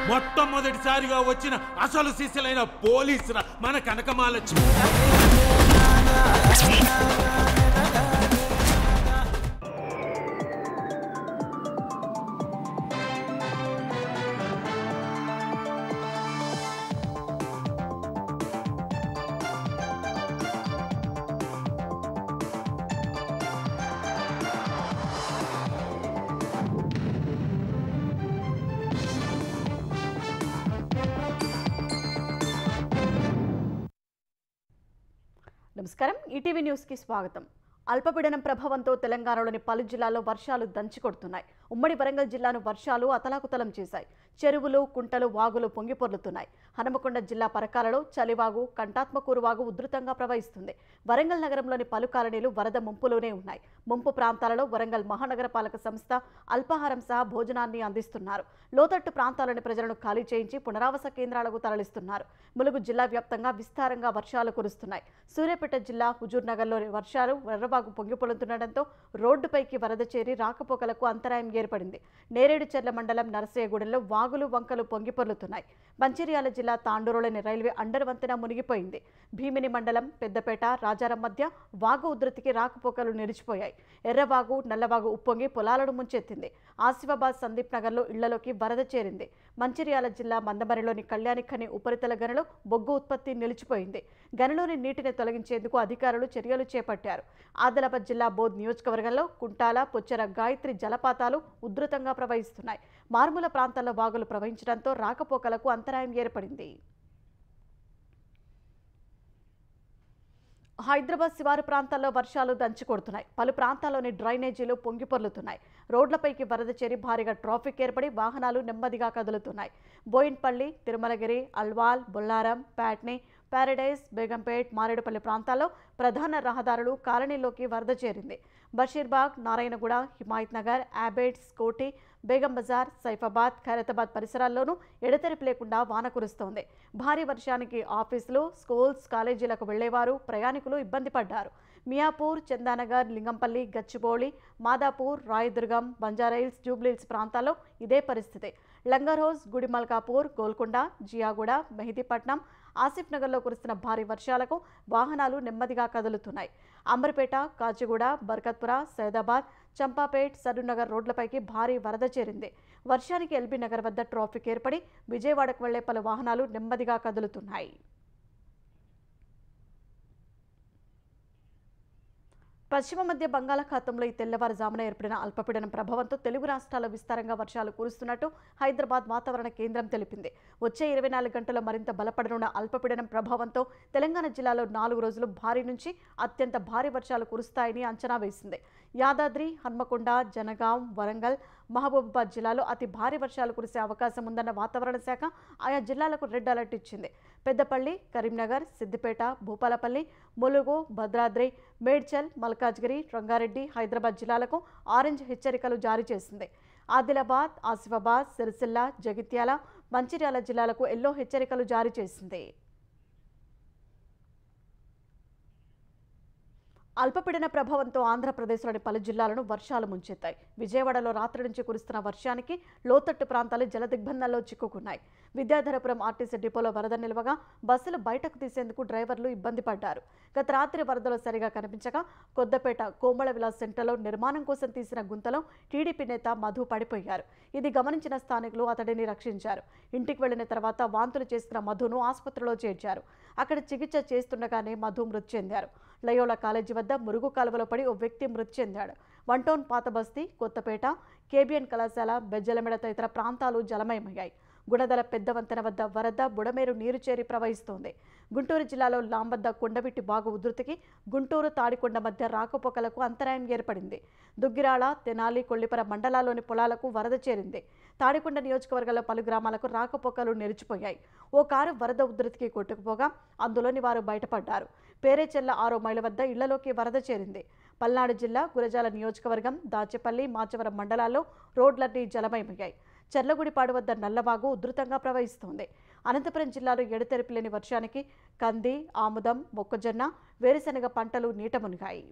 మొట్టమొదటిసారిగా వచ్చిన అసలు శిశులైన పోలీసుల మన కనకమాలక్ష్మి. నమస్కారం, ఈటీవీ న్యూస్ కి స్వాగతం. అల్పపీడనం ప్రభావంతో తెలంగాణలోని పలు జిల్లాల్లో వర్షాలు దంచికొడుతున్నాయి. ఉమ్మడి వరంగల్ జిల్లాను వర్షాలు అతలాకుతలం చేశాయి. చెరువులు, కుంటలు, వాగులు పొంగిపొర్లుతున్నాయి. హనుమకొండ జిల్లా పరకాలలో చలివాగు, కంటాత్మకూరు వాగు ఉధృతంగా ప్రవహిస్తుంది. వరంగల్ నగరంలోని పలు కాలనీలు వరద ముంపులోనే ఉన్నాయి. ముంపు ప్రాంతాలలో వరంగల్ మహానగరపాలక సంస్థ అల్పాహారం సహా భోజనాన్ని అందిస్తున్నారు. లోతట్టు ప్రాంతాలోని ప్రజలను ఖాళీ చేయించి పునరావాస కేంద్రాలకు తరలిస్తున్నారు. ములుగు జిల్లా వ్యాప్తంగా విస్తారంగా వర్షాలు కురుస్తున్నాయి. సూర్యాపేట జిల్లా హుజూర్ నగర్లోని వర్షాలు ఎర్రవాగు పొంగిపొలుతుండటంతో రోడ్డుపైకి వరద చేరి రాకపోకలకు అంతరాయం ఏర్పడింది. నేరేడుచెర్ల మండలం నరసయ్యగూడెంలో వాగులు, వంకలు పొంగిపొర్లుతున్నాయి. మంచిర్యాల జిల్లా తాండూరులోని రైల్వే అండర్ వంతెన మునిగిపోయింది. భీమిని మండలం పెద్దపేట, రాజారం మధ్య వాగు ఉధృతికి రాకపోకలు నిలిచిపోయాయి. ఎర్రవాగు, నల్లవాగు ఉప్పొంగి పొలాలను ముంచెత్తింది. ఆసిఫాబాద్, సందీప్ నగర్లో ఇళ్లలోకి వరద చేరింది. మంచిర్యాల జిల్లా మందమరిలోని కళ్యాణి ఖని ఉపరితల గనిలో బొగ్గు ఉత్పత్తి నిలిచిపోయింది. గనిలోని నీటిని తొలగించేందుకు అధికారులు చర్యలు చేపట్టారు. ఆదిలాబాద్ జిల్లా బోధ్ నియోజకవర్గంలో కుంటాల, పొచ్చెర, గాయత్రి జలపాతాలు ఉధృతంగా ప్రవహిస్తున్నాయి. మారుమూల ప్రాంతాల్లో వాగులు ప్రవహించడంతో రాకపోకలకు అంతరాయం ఏర్పడింది. హైదరాబాద్ శివారు ప్రాంతాల్లో వర్షాలు దంచికొడుతున్నాయి. పలు ప్రాంతాల్లోని డ్రైనేజీలు పొంగిపొర్లుతున్నాయి. రోడ్లపైకి వరద చేరి భారీగా ట్రాఫిక్ ఏర్పడి వాహనాలు నెమ్మదిగా కదులుతున్నాయి. బోయిన్పల్లి, తిరుమలగిరి, అల్వాల్, బొల్లారం, ప్యాట్నీ, ప్యారడైజ్, బేగంపేట్, మారేడుపల్లి ప్రాంతాల్లో ప్రధాన రహదారులు కాలనీలోకి వరద చేరింది. బషీర్బాగ్, నారాయణగూడ, హిమాయత్ నగర్, యాబేట్, స్కోటి, బేగం బజార్, సైఫాబాద్, ఖైరతాబాద్ పరిసరాల్లోనూ ఎడతెరిపి లేకుండా వాన కురుస్తోంది. భారీ వర్షానికి ఆఫీసులు, స్కూల్స్, కాలేజీలకు వెళ్లేవారు, ప్రయాణికులు ఇబ్బంది పడ్డారు. మియాపూర్, చందానగర్, లింగంపల్లి, గచ్చిబౌలి, మాదాపూర్, రాయదుర్గం, బంజారాహిల్స్, జూబ్లీహిల్స్ ప్రాంతాల్లో ఇదే పరిస్థితి. లంగర్హౌస్, గుడిమల్కాపూర్, గోల్కొండ, జియాగూడ, మెహదీపట్నం, ఆసిఫ్ నగర్లో కురుస్తున్న భారీ వర్షాలకు వాహనాలు నెమ్మదిగా కదులుతున్నాయి. అమర్పేట, కాచిగూడ, బర్కత్పుర, సైదాబాద్, చంపాపేట్, సరూర్నగర్ రోడ్లపైకి భారీ వరద చేరింది. వర్షానికి ఎల్బీ నగర్ వద్ద ట్రాఫిక్ ఏర్పడి విజయవాడకు వెళ్లే పలు వాహనాలు నెమ్మదిగా కదులుతున్నాయి. పశ్చిమ మధ్య బంగాళాఖాతంలో ఈ తెల్లవారుజామున ఏర్పడిన అల్పపీడనం ప్రభావంతో తెలుగు రాష్ట్రాల్లో విస్తారంగా వర్షాలు కురుస్తున్నట్టు హైదరాబాద్ వాతావరణ కేంద్రం తెలిపింది. వచ్చే 24 గంటల్లో మరింత బలపడనున్న అల్పపీడనం ప్రభావంతో తెలంగాణ జిల్లాలో 4 రోజులు భారీ నుంచి అత్యంత భారీ వర్షాలు కురుస్తాయని అంచనా వేసింది. యాదాద్రి, హన్మకొండ, జనగాం, వరంగల్, మహబూబాబాద్ జిల్లాలో అతి భారీ వర్షాలు కురిసే అవకాశం ఉందన్న వాతావరణ శాఖ ఆయా జిల్లాలకు రెడ్ అలర్ట్ ఇచ్చింది. పెద్దపల్లి, కరీంనగర్, సిద్దిపేట, భూపాలపల్లి, ములుగు, భద్రాద్రి, మేడ్చల్, మల్కాజ్గిరి, రంగారెడ్డి, హైదరాబాద్ జిల్లాలకు ఆరెంజ్ హెచ్చరికలు జారీ చేసింది. ఆదిలాబాద్, ఆసిఫాబాద్, సిరిసిల్ల, జగిత్యాల, మంచిర్యాల జిల్లాలకు ఎల్లో హెచ్చరికలు జారీ చేసింది. అల్పపీడన ప్రభావంతో ఆంధ్రప్రదేశ్లోని పలు జిల్లాలను వర్షాలు ముంచెత్తాయి. విజయవాడలో రాత్రి నుంచి కురుస్తున్న వర్షానికి లోతట్టు ప్రాంతాలు జలదిగ్బంధంలో చిక్కుకున్నాయి. విద్యాధరపురం ఆర్టీసీ డిపోలో వరద నిల్వగా బస్సులు బయటకు తీసేందుకు డ్రైవర్లు ఇబ్బంది పడ్డారు. గత రాత్రి వరదలో సరిగా కనిపించగా కొత్తపేట కోమళ విలాస్ సెంటర్లో నిర్మాణం కోసం తీసిన గుంతలో టీడీపీ నేత మధు పడిపోయారు. ఇది గమనించిన స్థానికులు అతడిని రక్షించారు. ఇంటికి వెళ్లిన తర్వాత వాంతులు చేస్తున్న మధును ఆసుపత్రిలో చేర్చారు. అక్కడ చికిత్స చేస్తుండగానే మధు మృతి చెందారు. లయోలా కాలేజీ వద్ద మురుగు కాలువలో పడి ఓ వ్యక్తి మృతి చెందాడు. 1 టౌన్, పాత బస్తీ, కొత్తపేట, కేబిఎన్ కళాశాల, బెజ్జలమెడ తదితర ప్రాంతాలు జలమయమయ్యాయి. గుణదల పెద్ద వంతెన వద్ద వరద బుడమేరు నీరు చేరి ప్రవహిస్తోంది. గుంటూరు జిల్లాలో లాంబద్ద కొండవిట్టి బాగు ఉధృతికి గుంటూరు, తాడికొండ మధ్య రాకపోకలకు అంతరాయం ఏర్పడింది. దుగ్గిరాల, తెనాలి, కొల్లిపర మండలాల్లోని పొలాలకు వరద చేరింది. తాడికొండ నియోజకవర్గంలో పలు గ్రామాలకు రాకపోకలు నిలిచిపోయాయి. ఓ కారు వరద ఉధృతికి కొట్టుకుపోగా అందులోని వారు బయటపడ్డారు. పేరేచెల్ల 6వ మైలు వద్ద ఇళ్లలోకి వరద చేరింది. పల్నాడు జిల్లా గురజాల నియోజకవర్గం, దాచేపల్లి, మాచవరం మండలాల్లో రోడ్లన్నీ జలమయమయ్యాయి. చర్లగుడిపాడు వద్ద నల్లవాగు ఉధృతంగా ప్రవహిస్తోంది. అనంతపురం జిల్లాలో ఎడతెరిపి లేని వర్షానికి కంది, ఆముదం, మొక్కజొన్న, వేరుశెనగ పంటలు నీట మునిగాయి.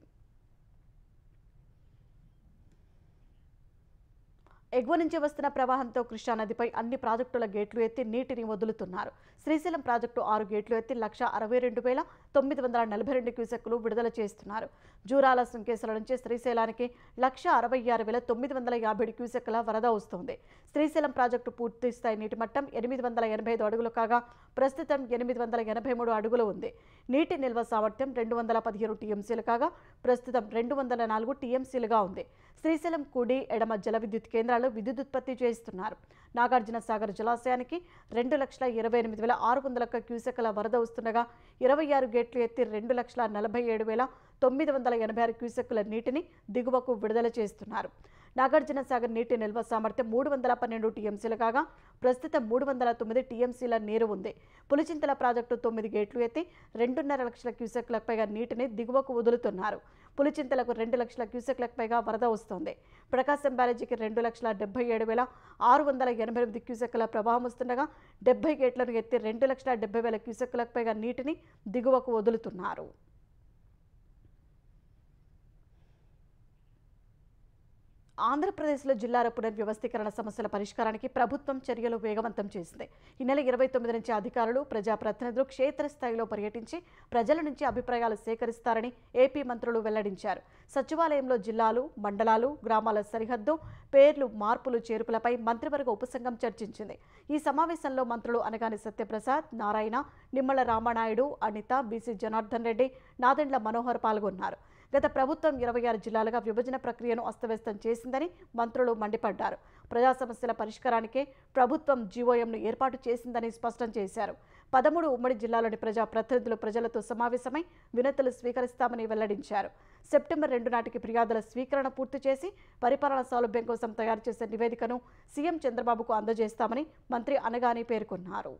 ఎగువ నుంచి వస్తున్న ప్రవాహంతో కృష్ణానదిపై అన్ని ప్రాజెక్టుల గేట్లు ఎత్తి నీటిని వదులుతున్నారు. శ్రీశైలం ప్రాజెక్టు 6 గేట్లు ఎత్తి 1,62,942 క్యూసెక్కులు విడుదల చేస్తున్నారు. జూరాల సుంకేశ్వర నుంచి శ్రీశైలానికి 1,66,957 క్యూసెక్కుల వరద వస్తోంది. శ్రీశైలం ప్రాజెక్టు పూర్తి స్థాయి నీటి మట్టం 885 అడుగులు కాగా ప్రస్తుతం 883 అడుగులు ఉంది. నీటి నిల్వ సామర్థ్యం 215 టీఎంసీలు కాగా ప్రస్తుతం 204 టీఎంసీలుగా ఉంది. శ్రీశైలం కుడి ఎడమ జల విద్యుత్ కేంద్రాలు విద్యుదుత్పత్తి చేస్తున్నారు. నాగార్జున సాగర్ జలాశయానికి 2,28,600 క్యూసెక్కుల వరద వస్తుండగా 26 గేట్లు ఎత్తి 2,47,986 క్యూసెక్కుల నీటిని దిగువకు విడుదల చేస్తున్నారు. నాగార్జున సాగర్ నీటి నిల్వ సామర్థ్యం 312 టీఎంసీలు కాగా ప్రస్తుతం 309 టీఎంసీల నీరు ఉంది. పులిచింతల ప్రాజెక్టు 9 గేట్లు ఎత్తి 2.5 లక్షల క్యూసెక్లకు పైగా నీటిని దిగువకు వదులుతున్నారు. పులిచింతలకు 2 లక్షల క్యూసెక్లకు పైగా వరద వస్తోంది. ప్రకాశం బ్యారేజీకి 2,77,688 క్యూసెక్కుల ప్రవాహం వస్తుండగా 70 గేట్లను ఎత్తి 2,70,000 క్యూసెక్కులకు పైగా నీటిని దిగువకు వదులుతున్నారు. ఆంధ్రప్రదేశ్లో జిల్లాల పునర్వ్యవస్థీకరణ సమస్యల పరిష్కారానికి ప్రభుత్వం చర్యలు వేగవంతం చేసింది. ఈ నెల 29 నుంచి అధికారులు, ప్రజాప్రతినిధులు క్షేత్రస్థాయిలో పర్యటించి ప్రజల నుంచి అభిప్రాయాలు సేకరిస్తారని ఏపీ మంత్రులు వెల్లడించారు. సచివాలయంలో జిల్లాలు, మండలాలు, గ్రామాల సరిహద్దు, పేర్లు, మార్పులు, చేర్పులపై మంత్రివర్గ ఉపసంఘం చర్చించింది. ఈ సమావేశంలో మంత్రులు అనగాని సత్యప్రసాద్, నారాయణ, నిమ్మల రామానాయుడు, అనిత, బీసీ జనార్దన్ రెడ్డి, నాదెండ్ల మనోహర్ పాల్గొన్నారు. గత ప్రభుత్వం 26 జిల్లాలుగా విభజన ప్రక్రియను అస్తవ్యస్తం చేసిందని మంత్రులు మండిపడ్డారు. ప్రజా సమస్యల పరిష్కారానికే ప్రభుత్వం జీఓఎంను ఏర్పాటు చేసిందని స్పష్టం చేశారు. 13 ఉమ్మడి జిల్లాలోని ప్రజాప్రతినిధులు ప్రజలతో సమావేశమై వినతులు స్వీకరిస్తామని వెల్లడించారు. సెప్టెంబర్ 2 నాటికి ఫిర్యాదుల స్వీకరణ పూర్తి చేసి పరిపాలన సౌలభ్యం కోసం తయారు చేసే నివేదికను సీఎం చంద్రబాబుకు అందజేస్తామని మంత్రి అనగాని పేర్కొన్నారు.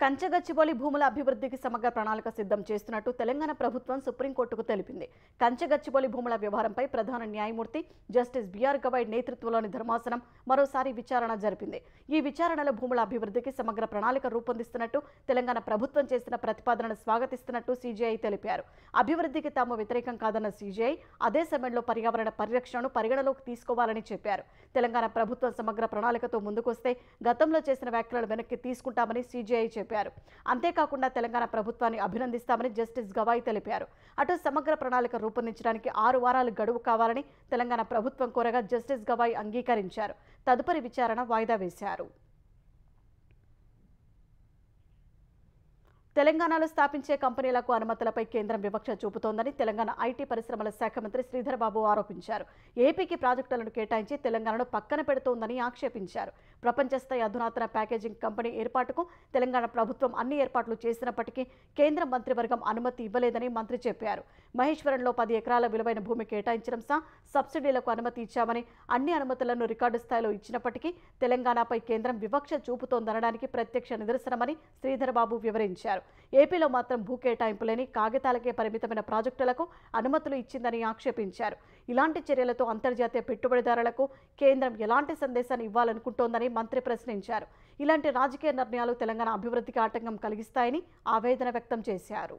కంచగచ్చిబౌలి భూముల అభివృద్ధికి సమగ్ర ప్రణాళిక సిద్ధం చేస్తున్నట్టు తెలంగాణ ప్రభుత్వం సుప్రీంకోర్టుకు తెలిపింది. కంచగచ్చిబౌలి భూముల వ్యవహారంపై ప్రధాన న్యాయమూర్తి జస్టిస్ బిఆర్ గవాయ్ నేతృత్వంలోని ధర్మాసనం మరోసారి విచారణ జరిపింది. ఈ విచారణలో భూముల అభివృద్ధికి సమగ్ర ప్రణాళిక రూపొందిస్తున్నట్టు తెలంగాణ ప్రభుత్వం చేసిన ప్రతిపాదనను స్వాగతిస్తున్నట్టు సీజీఐ తెలిపారు. అభివృద్ధికి తాము వ్యతిరేకం కాదన్న సీజీఐ అదే సమయంలో పర్యావరణ పరిరక్షణను పరిగణలోకి తీసుకోవాలని చెప్పారు. తెలంగాణ ప్రభుత్వం సమగ్ర ప్రణాళికతో ముందుకొస్తే గతంలో చేసిన వ్యాఖ్యలను వెనక్కి తీసుకుంటామని సీజీఐ చెప్పారు. అంతేకాకుండా తెలంగాణ ప్రభుత్వాన్ని అభినందిస్తామని జస్టిస్ గవాయ్ తెలిపారు. అటు సమగ్ర ప్రణాళిక రూపొందించడానికి 6 వారాలు గడువు కావాలని తెలంగాణ ప్రభుత్వం కోరగా జస్టిస్ గవాయ్ అంగీకరించారు. తదుపరి విచారణ వాయిదా వేశారు. తెలంగాణలో స్థాపించే కంపెనీలకు అనుమతులపై కేంద్రం వివక్ష చూపుతోందని తెలంగాణ ఐటీ పరిశ్రమల శాఖ మంత్రి శ్రీధర్ బాబు ఆరోపించారు. ఏపీకి ప్రాజెక్టులను కేటాయించి తెలంగాణను పక్కన పెడుతోందని ఆక్షేపించారు. ప్రపంచ స్థాయి అధునాతన ప్యాకేజింగ్ కంపెనీ ఏర్పాటుకు తెలంగాణ ప్రభుత్వం అన్ని ఏర్పాట్లు చేసినప్పటికీ కేంద్ర మంత్రివర్గం అనుమతి ఇవ్వలేదని మంత్రి చెప్పారు. మహేశ్వరంలో 10 ఎకరాల విలువైన భూమి కేటాయించడం సహా సబ్సిడీలకు అనుమతి ఇచ్చామని, అన్ని అనుమతులను రికార్డు స్థాయిలో ఇచ్చినప్పటికీ తెలంగాణపై కేంద్రం వివక్ష చూపుతోందనడానికి ప్రత్యక్ష నిదర్శనమని శ్రీధర్ బాబు వివరించారు. ఏపీలో మాత్రం భూ కేటాయింపు లేని కాగితాలకే పరిమితమైన ప్రాజెక్టులకు అనుమతులు ఇచ్చిందని ఆక్షేపించారు. ఇలాంటి చర్యలతో అంతర్జాతీయ పెట్టుబడిదారులకు కేంద్రం ఎలాంటి సందేశాన్ని ఇవ్వాలనుకుంటోందని మంత్రి ప్రశ్నించారు. ఇలాంటి రాజకీయ నిర్ణయాలు తెలంగాణ అభివృద్ధికి ఆటంకం కలిగిస్తాయని ఆవేదన వ్యక్తం చేశారు.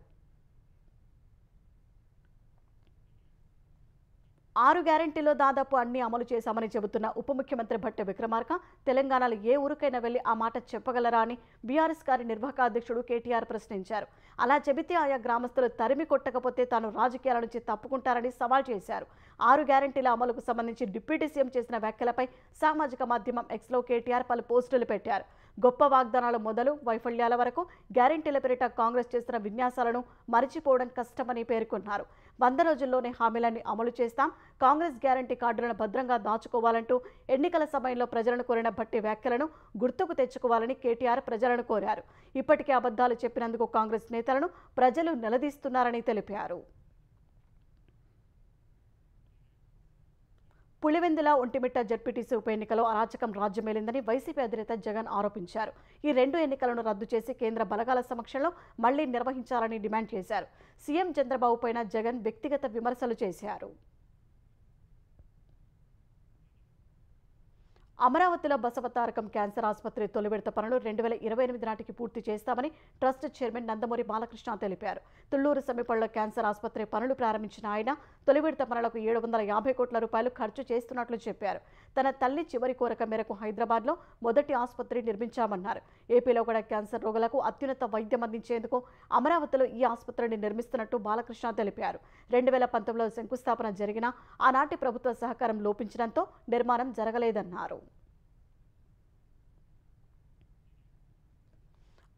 6 గ్యారెంటీలో దాదాపు అన్ని అమలు చేశామని చెబుతున్న ఉప ముఖ్యమంత్రి భట్టి విక్రమార్క తెలంగాణలో ఏ ఊరికైనా వెళ్లి ఆ మాట చెప్పగలరా అని బీఆర్ఎస్ కార్యనిర్వాహక అధ్యక్షుడు కేటీఆర్ ప్రశ్నించారు. అలా చెబితే ఆయా గ్రామస్తులు తరిమి కొట్టకపోతే తాను రాజకీయాల నుంచి తప్పుకుంటారని సవాల్ చేశారు. 6 గ్యారెంటీల అమలుకు సంబంధించి డిప్యూటీ సీఎం చేసిన వ్యాఖ్యలపై సామాజిక మాధ్యమం ఎక్స్లో కేటీఆర్ పలు పోస్టులు పెట్టారు. గొప్ప వాగ్దానాల మొదలు వైఫల్యాల వరకు గ్యారెంటీల పేరిట కాంగ్రెస్ చేసిన విన్యాసాలను మరిచిపోవడం కష్టమని పేర్కొన్నారు. 100 రోజుల్లోనే హామీలన్నీ అమలు చేస్తాం, కాంగ్రెస్ గ్యారెంటీ కార్డులను భద్రంగా దాచుకోవాలంటూ ఎన్నికల సమయంలో ప్రజలను కోరిన భట్టి వ్యాఖ్యలను గుర్తుకు తెచ్చుకోవాలని కేటీఆర్ ప్రజలను కోరారు. ఇప్పటికే అబద్ధాలు చెప్పినందుకు కాంగ్రెస్ నేతలను ప్రజలు నిలదీస్తున్నారని తెలిపారు. పులివెందుల ఒంటిమిట్ట జడ్పీటీసీ ఉప ఎన్నికలో అరాచకం రాజ్యమేలిందని వైసీపీ అధినేత జగన్ ఆరోపించారు. ఈ 2 ఎన్నికలను రద్దు చేసి కేంద్ర బలగాల సమక్షంలో మళ్లీ నిర్వహించాలని డిమాండ్ చేశారు. సీఎం చంద్రబాబు పైన జగన్ వ్యక్తిగత విమర్శలు చేశారు. అమరావతిలో బసవతారకం క్యాన్సర్ ఆసుపత్రి తొలి విడత పనులు 2028 నాటికి పూర్తి చేస్తామని ట్రస్ట్ చైర్మన్ నందమూరి బాలకృష్ణ తెలిపారు. తుళ్లూరు సమీపంలో క్యాన్సర్ ఆసుపత్రి పనులు ప్రారంభించిన ఆయన తొలి విడత పనులకు 750 కోట్ల రూపాయలు ఖర్చు చేస్తున్నట్లు చెప్పారు. తన తల్లి చివరి కోరిక మేరకు హైదరాబాద్లో మొదటి ఆసుపత్రి నిర్మించామన్నారు. ఏపీలో కూడా క్యాన్సర్ రోగులకు అత్యున్నత వైద్యం అందించేందుకు అమరావతిలో ఈ ఆసుపత్రిని నిర్మిస్తున్నట్టు బాలకృష్ణ తెలిపారు. 2019లో శంకుస్థాపన జరిగినా ఆనాటి ప్రభుత్వ సహకారం లోపించడంతో నిర్మాణం జరగలేదన్నారు.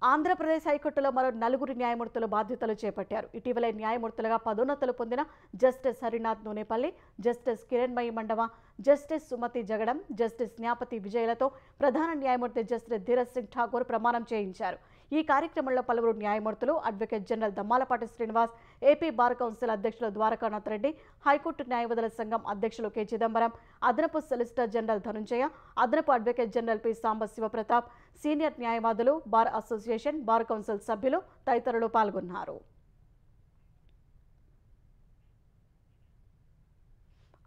ఆంధ్రప్రదేశ్ హైకోర్టులో మరో 4 న్యాయమూర్తులు బాధ్యతలు చేపట్టారు. ఇటీవలే న్యాయమూర్తులుగా పదోన్నతులు పొందిన justice Harinath Nunepalli, justice Kiranmayi Mandava, justice Sumathi Jagadam, justice Nyapathi విజయలతో ప్రధాన న్యాయమూర్తి జస్టిస్ ధీరజ్ సింగ్ ఠాకూర్ ప్రమాణం చేయించారు. ఈ కార్యక్రమంలో పలువురు న్యాయమూర్తులు, advocate general Dammalapati Srinivas, AP bar council అధ్యక్షులు ద్వారకానాథ్ రెడ్డి, హైకోర్టు న్యాయవాదుల సంఘం అధ్యక్షులు కె చిదంబరం, అదనపు సొలిసిటర్ జనరల్ ధనుంజయ, అదనపు అడ్వకేట్ జనరల్ పి సాంబ శివప్రతాప్, సీనియర్ న్యాయవాదులు, బార్ అసోసియేషన్, బార్ కౌన్సిల్ సభ్యులు తదితరులు పాల్గొన్నారు.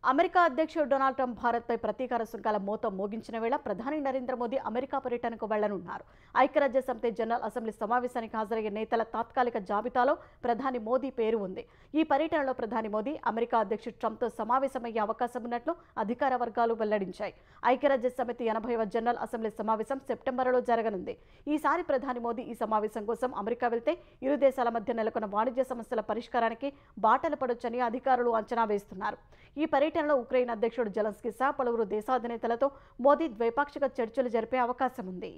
అమెరికా అధ్యక్షుడు డొనాల్డ్ ట్రంప్ భారత్పై ప్రతీకార సుంకాల మోత మోగించిన వేళ ప్రధాని నరేంద్ర మోదీ అమెరికా పర్యటనకు వెళ్లనున్నారు. ఐక్యరాజ్య సమితి జనరల్ అసెంబ్లీ సమావేశానికి హాజరయ్యే నేతల తాత్కాలిక జాబితాలో ప్రధాని మోదీ పేరు ఉంది. ఈ పర్యటనలో ప్రధాని మోదీ అమెరికా అధ్యక్షుడు ట్రంప్తో సమావేశమయ్యే అవకాశం ఉన్నట్లు అధికార వర్గాలు వెల్లడించాయి. ఐక్యరాజ్య సమితి 80వ జనరల్ అసెంబ్లీ సమావేశం సెప్టెంబర్లో జరగనుంది. ఈసారి ప్రధాని మోదీ ఈ సమావేశం కోసం అమెరికా వెళ్తే ఇరు దేశాల మధ్య నెలకొన్న వాణిజ్య సమస్యల పరిష్కారానికి బాటలు పడొచ్చని అధికారులు అంచనా వేస్తున్నారు. ఈ పర్యటనలో ఉక్రెయిన్ అధ్యక్షుడు జెలెన్స్కీ సహా పలువురు దేశాధినేతలతో మోదీ ద్వైపాక్షిక చర్చలు జరిపే అవకాశం ఉంది.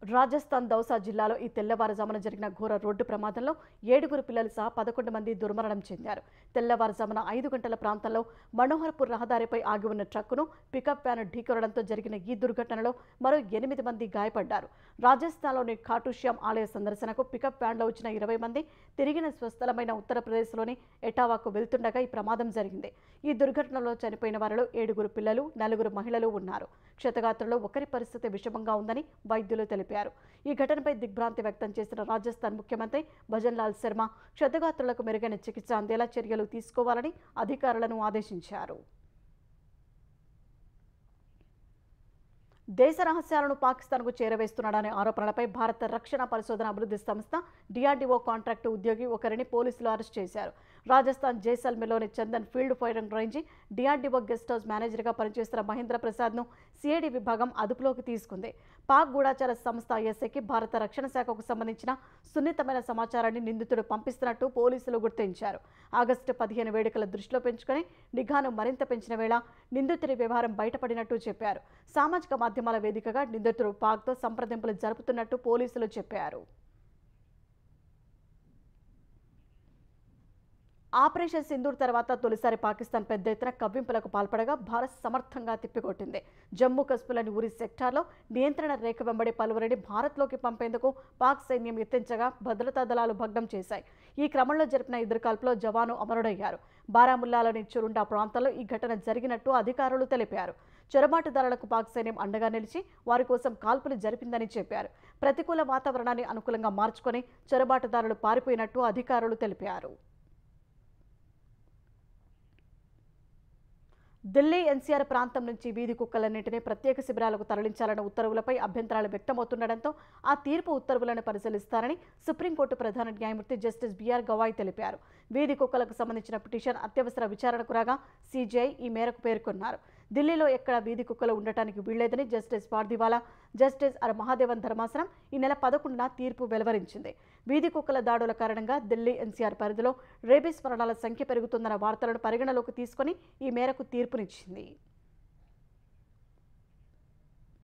రాజస్థాన్ దౌసా జిల్లాలో ఈ తెల్లవారుజామున జరిగిన ఘోర రోడ్డు ప్రమాదంలో 7 పిల్లలు సహా 11 మంది దుర్మరణం చెందారు. తెల్లవారుజామున 5 గంటల ప్రాంతంలో మనోహర్పూర్ రహదారిపై ఆగి ఉన్న ట్రక్కును పికప్ వ్యాన్ ఢీకొనడంతో జరిగిన ఈ దుర్ఘటనలో మరో 8 మంది గాయపడ్డారు. రాజస్థాన్లోని ఖాటుశ్యామ్ ఆలయ సందర్శనకు పికప్ వ్యాన్లో వచ్చిన 20 మంది తిరిగిన స్వస్థలమైన ఉత్తరప్రదేశ్లోని ఎటావాకు వెళ్తుండగా ఈ ప్రమాదం జరిగింది. ఈ దుర్ఘటనలో చనిపోయిన వారిలో 7 పిల్లలు, 4 మహిళలు ఉన్నారు. క్షతగాత్రుల్లో ఒకరి పరిస్థితి విషమంగా ఉందని వైద్యులు తెలిపారు. ఈ ఘటనపై దిగ్భ్రాంతి వ్యక్తం చేసిన రాజస్థాన్ ముఖ్యమంత్రి భజన్లాల్ శర్మ క్షతగాత్రులకు మెరుగైన చికిత్స అందేలా చర్యలు తీసుకోవాలని అధికారులను ఆదేశించారు. దేశ రహస్యాలను పాకిస్తాన్కు చేరవేస్తున్నాడనే ఆరోపణలపై భారత రక్షణ పరిశోధన అభివృద్ధి సంస్థ డిఆర్డీఓ కాంట్రాక్టు ఉద్యోగి ఒకరిని పోలీసులు అరెస్ట్ చేశారు. రాజస్థాన్ జైసల్మేర్లోని Chandan field firing range DRDO guest house మేనేజర్గా పనిచేస్తున్న మహేంద్ర ప్రసాద్ను సిఐడి విభాగం అదుపులోకి తీసుకుంది. పాక్ గూఢాచార సంస్థ ఐఎస్ఐకి భారత రక్షణ శాఖకు సంబంధించిన సున్నితమైన సమాచారాన్ని నిందితుడు పంపిస్తున్నట్టు పోలీసులు గుర్తించారు. ఆగస్టు 15 వేడుకల దృష్టిలో పెంచుకొని నిఘాను మరింత పెంచిన వేళ నిందితుడి వ్యవహారం బయటపడినట్టు చెప్పారు. సామాజిక మాధ్యమాల వేదికగా నిందితుడు పాక్తో సంప్రదింపులు జరుపుతున్నట్టు పోలీసులు చెప్పారు. ఆపరేషన్ సింధూర్ తర్వాత తొలిసారి పాకిస్తాన్ పెద్ద ఎత్తున కవ్వింపులకు పాల్పడగా భారత్ సమర్థంగా తిప్పికొట్టింది. జమ్మూ కశ్మీర్లోని ఉరి సెక్టార్లో నియంత్రణ రేఖ వెంబడి పలువురిని భారత్లోకి పంపేందుకు పాక్ సైన్యం యత్నించగా భద్రతా దళాలు భగ్నం చేశాయి. ఈ క్రమంలో జరిపిన ఎదురుకాల్పులో జవాను అమరుడయ్యారు. బారాముల్లాలోని చురుండా ప్రాంతంలో ఈ ఘటన జరిగినట్టు అధికారులు తెలిపారు. చొరబాటుదారులకు పాక్ సైన్యం అండగా నిలిచి వారి కోసం కాల్పులు జరిపిందని చెప్పారు. ప్రతికూల వాతావరణాన్ని అనుకూలంగా మార్చుకొని చొరబాటుదారులు పారిపోయినట్టు అధికారులు తెలిపారు. ఢిల్లీ ఎన్సీఆర్ ప్రాంతం నుంచి వీధి కుక్కలన్నింటినీ ప్రత్యేక శిబిరాలకు తరలించాలన్న ఉత్తర్వులపై అభ్యంతరాలు వ్యక్తమవుతుండటంతో ఆ తీర్పు ఉత్తర్వులను పరిశీలిస్తారని సుప్రీంకోర్టు ప్రధాన న్యాయమూర్తి జస్టిస్ బిఆర్ గవాయ్ తెలిపారు. వీధి కుక్కలకు సంబంధించిన పిటిషన్ అత్యవసర విచారణకు రాగా సీజీఐ ఈ మేరకు పేర్కొన్నారు. ఢిల్లీలో ఎక్కడ వీధి కుక్కలు ఉండటానికి వీల్లేదని justice Pardiwala, justice R Mahadevan ధర్మాసనం ఈ నెల 11న తీర్పు వెలువరించింది. వీధి కుక్కల దాడుల కారణంగా ఢిల్లీ ఎన్సీఆర్ పరిధిలో రేబీస్ మరణాల సంఖ్య పెరుగుతుందన్న వార్తలను పరిగణలోకి తీసుకొని ఈ మేరకు తీర్పునిచ్చింది.